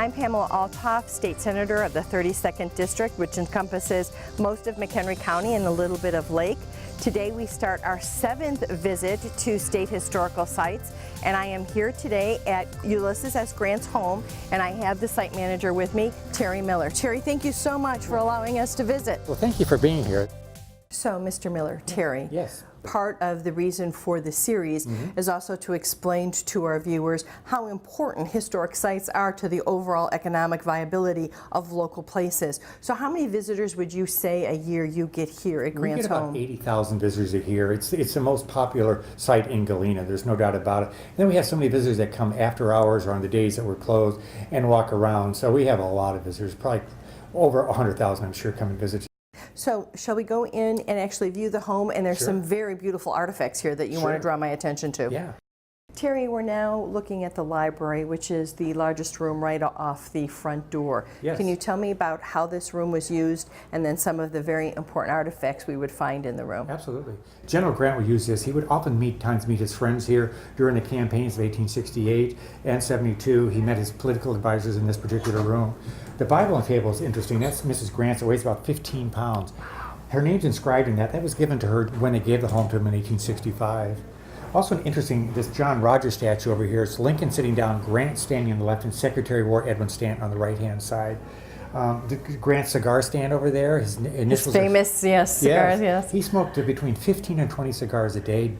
I'm Pamela Althoff, State Senator of the 32nd District, which encompasses most of McHenry County and a little bit of Lake. Today we start our 7th visit to state historical sites, and I am here today at Ulysses S. Grant's home, and I have the site manager with me, Terry Miller. Terry, thank you so much for allowing us to visit. Well, thank you for being here. So, Mr. Miller, Terry. Yes. Part of the reason for the series is also to explain to our viewers how important historic sites are to the overall economic viability of local places. So how many visitors would you say a year you get here at Grant's home? We get about 80,000 visitors a year. It's the most popular site in Galena, there's no doubt about it. And then we have so many visitors that come after hours or on the days that we're closed and walk around. So we have a lot of visitors, probably over 100,000 I'm sure come and visit. So shall we go in and actually view the home? And there's some very beautiful artifacts here that you want to draw my attention to. Yeah. Terry, we're now looking at the library, which is the largest room right off the front door. Yes. Can you tell me about how this room was used and then some of the very important artifacts we would find in the room? Absolutely. General Grant would use this. He would often meet his friends here during the campaigns of 1868 and 72. He met his political advisors in this particular room. The Bible and Fable is interesting. That's Mrs. Grant's. It weighs about 15 pounds. Her name's inscribed in that. That was given to her when they gave the home to him in 1865. Also interesting, this John Rogers statue over here. It's Lincoln sitting down, Grant standing on the left, and Secretary of War Edwin Stanton on the right-hand side. The Grant cigar stand over there, his initials. His famous, cigars, yes. He smoked between 15 and 20 cigars a day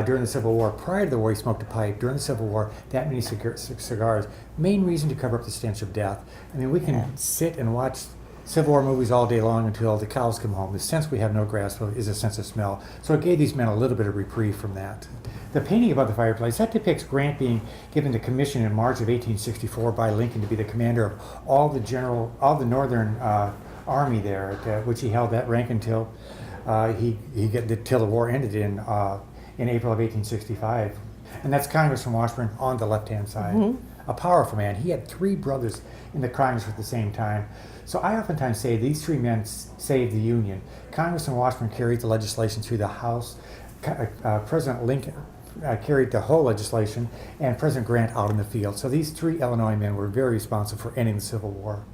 during the Civil War. Prior to the war, he smoked a pipe. During the Civil War, that many cigars. Main reason to cover up the stench of death. I mean, we can sit and watch Civil War movies all day long until the cows come home. The sense we have no grass is a sense of smell. So it gave these men a little bit of reprieve from that. The painting above the fireplace, that depicts Grant being given the commission in March of 1864 by Lincoln to be the commander of all the Northern Army there, which he held that rank until till the war ended in April of 1865. And that's Congressman Washburn on the left-hand side. A powerful man. He had 3 brothers in the Congress at the same time. So I oftentimes say these 3 men saved the Union. Congressman Washburn carried the legislation through the House. President Lincoln carried the whole legislation, and President Grant out in the field. So these 3 Illinois men were very responsible for ending the Civil War.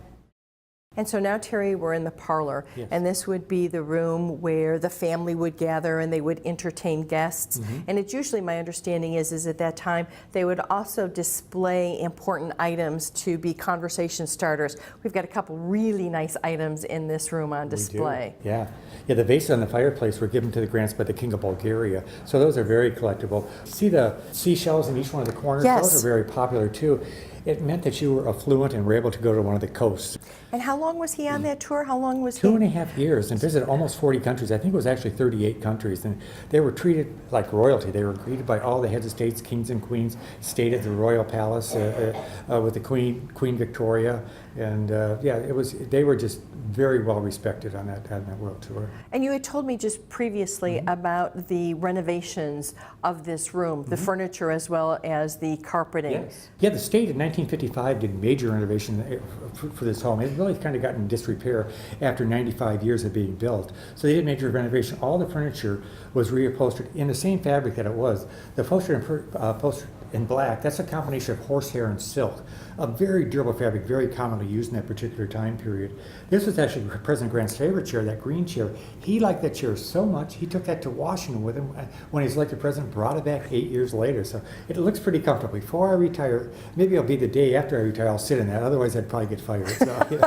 And so now, Terry, we're in the parlor, and this would be the room where the family would gather and they would entertain guests. And it's usually, my understanding is at that time, they would also display important items to be conversation starters. We've got a couple really nice items in this room on display. Yeah, the vases on the fireplace were given to the Grants by the King of Bulgaria, so those are very collectible. See the seashells in each one of the corners? Yes. Those are very popular too. It meant that you were affluent and were able to go to one of the coasts. And how long was he on that tour? How long was he? 2.5 years, and visited almost 40 countries. I think it was actually 38 countries, and they were treated like royalty. They were greeted by all the heads of states, kings and queens, stayed at the royal palace with the Queen Victoria, and they were just very well respected on that world tour. And you had told me just previously about the renovations of this room, the furniture as well as the carpeting. Yes. Yeah, the state in 1955 did major renovation for this home. It really kind of got in disrepair after 95 years of being built. So they did major renovation. All the furniture was reupholstered in the same fabric that it was. The upholstered in black, that's a combination of horsehair and silk. A very durable fabric, very commonly used in that particular time period. This was actually President Grant's favorite chair, that green chair. He liked that chair so much, he took that to Washington with him when he was elected president, brought it back 8 years later. So it looks pretty comfortable. Before I retire, maybe it'll be the day after I retire, I'll sit in that. Otherwise, I'd probably get fired. So,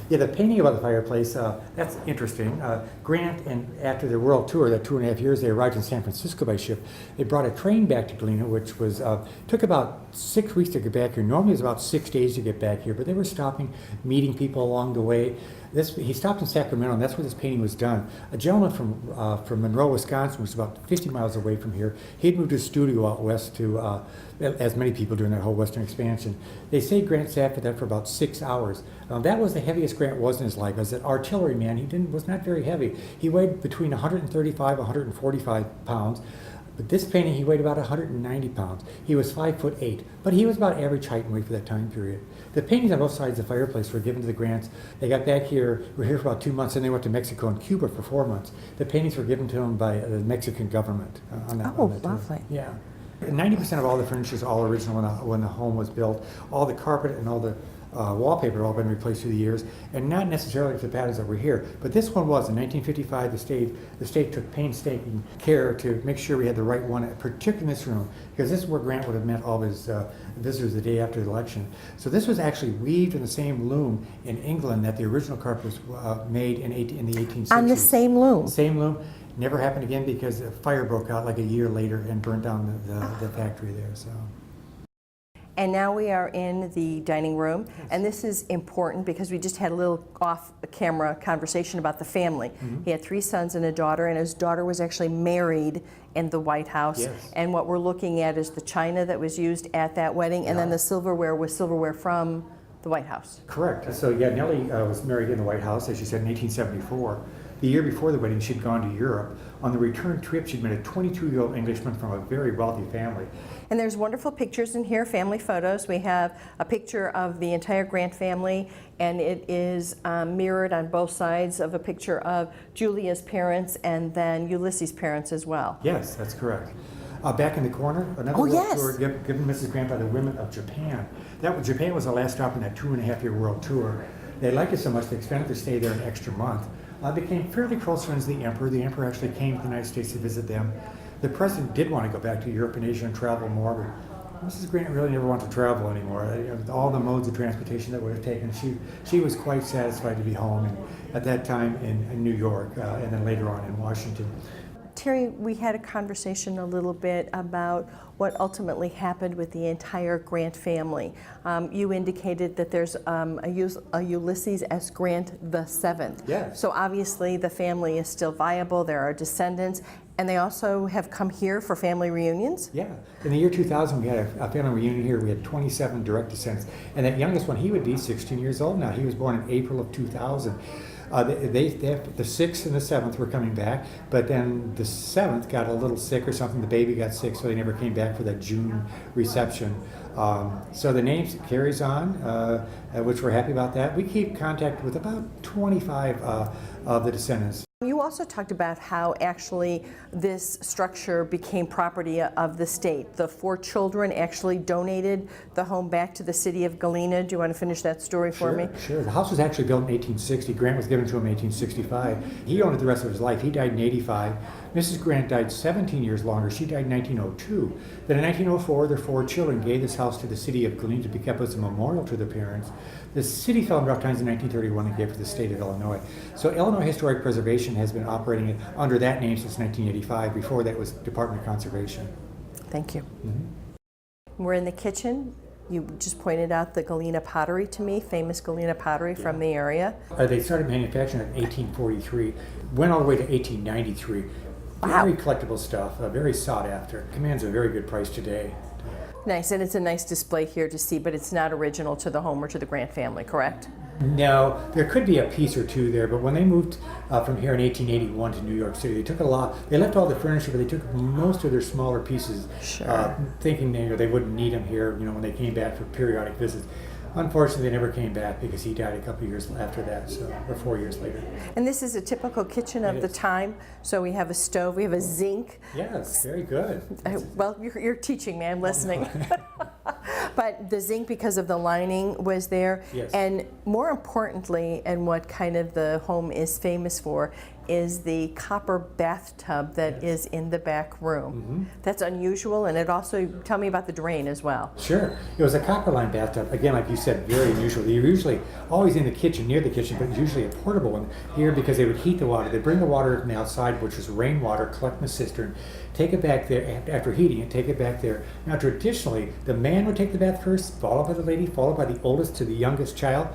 yeah, the painting above the fireplace, that's interesting. Grant, and after their world tour, that 2.5 years, they arrived in San Francisco by ship. They brought a train back to Galena, which was took about 6 weeks to get back here. Normally, it's about 6 days to get back here, but they were stopping, meeting people along the way. He stopped in Sacramento, and that's where this painting was done. A gentleman from Monroe, Wisconsin, which is about 50 miles away from here. He'd moved his studio out west to, as many people during that whole western expansion. They say Grant sat for that for about 6 hours. That was the heaviest Grant was in his life. As an artilleryman, he was not very heavy. He weighed between 135 and 145 pounds. But this painting, he weighed about 190 pounds. He was 5'8", but he was about average height and weight for that time period. The paintings on both sides of the fireplace were given to the Grants. They got back here, were here for about 2 months, and they went to Mexico and Cuba for 4 months. The paintings were given to them by the Mexican government on that tour. Lovely. Yeah. 90% of all the furniture is all original when the home was built. All the carpet and all the wallpaper have all been replaced through the years, and not necessarily for the patterns that were here. But this one was in 1955. The state took painstaking care to make sure we had the right one, particularly in this room, because this is where Grant would have met all of his visitors the day after the election. So this was actually weaved in the same loom in England that the original carpet was made in the 1860s. On the same loom? Same loom. Never happened again because a fire broke out like a year later and burned down the factory there. So. And now we are in the dining room, and this is important because we just had a little off-camera conversation about the family. He had 3 sons and a daughter, and his daughter was actually married in the White House. Yes. And what we're looking at is the china that was used at that wedding, and then the silverware was silverware from the White House. Correct. So yeah, Nellie was married in the White House, as she said, in 1874. The year before the wedding, she'd gone to Europe. On the return trip, she'd met a 22-year-old Englishman from a very wealthy family. And there's wonderful pictures in here, family photos. We have a picture of the entire Grant family, and it is mirrored on both sides of a picture of Julia's parents and then Ulysses' parents as well. Yes, that's correct. Back in the corner, another world tour given Mrs. Grant by the women of Japan. Japan was the last stop in that 2.5-year world tour. They liked it so much they extended their stay there an extra month. Became fairly close friends with the Emperor. The Emperor actually came to the United States to visit them. The President did want to go back to Europe and Asia and travel more, but Mrs. Grant really never wanted to travel anymore. All the modes of transportation that would have taken, she was quite satisfied to be home, and at that time in New York, and then later on in Washington. Terry, we had a conversation a little bit about what ultimately happened with the entire Grant family. You indicated that there's a Ulysses S. Grant VII. Yes. So obviously the family is still viable, there are descendants, and they also have come here for family reunions? Yeah. In the year 2000, we had a family reunion here. We had 27 direct descendants. And that youngest one, he would be 16 years old now. He was born in April of 2000. The 6th and the 7th were coming back, but then the 7th got a little sick or something. The baby got sick, so they never came back for that June reception. So the name carries on, which we're happy about that. We keep contact with about 25 of the descendants. You also talked about how actually this structure became property of the state. The 4 children actually donated the home back to the city of Galena. Do you want to finish that story for me? Sure. The house was actually built in 1860. Grant was given to him in 1865. He owned it the rest of his life. He died in 85. Mrs. Grant died 17 years longer. She died in 1902. Then in 1904, their 4 children gave this house to the city of Galena to be kept as a memorial to their parents. The city fell in rough times in 1931 and gave it to the state of Illinois. So Illinois Historic Preservation has been operating it under that name since 1985. Before that it was Department of Conservation. Thank you. We're in the kitchen. You just pointed out the Galena pottery to me, famous Galena pottery from the area. They started manufacturing it in 1843, went all the way to 1893. Wow. Very collectible stuff, very sought after. Commands a very good price today. Nice, and it's a nice display here to see, but it's not original to the home or to the Grant family, correct? No, there could be a piece or two there, but when they moved from here in 1881 to New York City, they took a lot. They left all the furniture, but they took most of their smaller pieces, thinking they wouldn't need them here. When they came back for periodic visits. Unfortunately, they never came back because he died a couple years after that, or 4 years later. And this is a typical kitchen of the time. So we have a stove, we have a zinc. Yes, very good. Well, you're teaching me, I'm listening. But the zinc, because of the lining, was there. Yes. And more importantly, and what kind of the home is famous for, is the copper bathtub that is in the back room. That's unusual, and it also, tell me about the drain as well. Sure. It was a copper line bathtub. Again, like you said, very unusual. They're usually always in the kitchen, near the kitchen, but usually a portable one here because they would heat the water. They'd bring the water from the outside, which was rainwater, collect in a cistern, take it back there, after heating it, take it back there. Now, traditionally, the man would take the bath first, followed by the lady, followed by the oldest to the youngest child,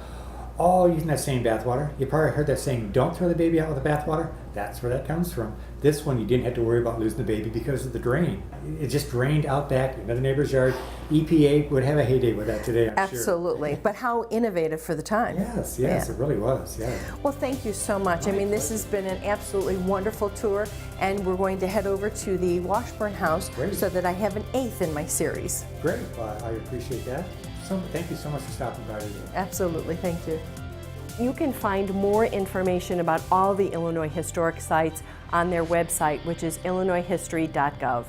all using that same bathwater. You probably heard that saying, don't throw the baby out with the bathwater. That's where that comes from. This one, you didn't have to worry about losing the baby because of the drain. It just drained out back in another neighbor's yard. EPA would have a heyday with that today, I'm sure. Absolutely. But how innovative for the time. Yes, Yeah. it really was, yeah. Well, thank you so much. I mean, this has been an absolutely wonderful tour, and we're going to head over to the Washburn House so that I have an 8th in my series. Great, well, I appreciate that. Thank you so much for stopping by today. Absolutely, thank you. You can find more information about all the Illinois historic sites on their website, which is illinoishistory.gov.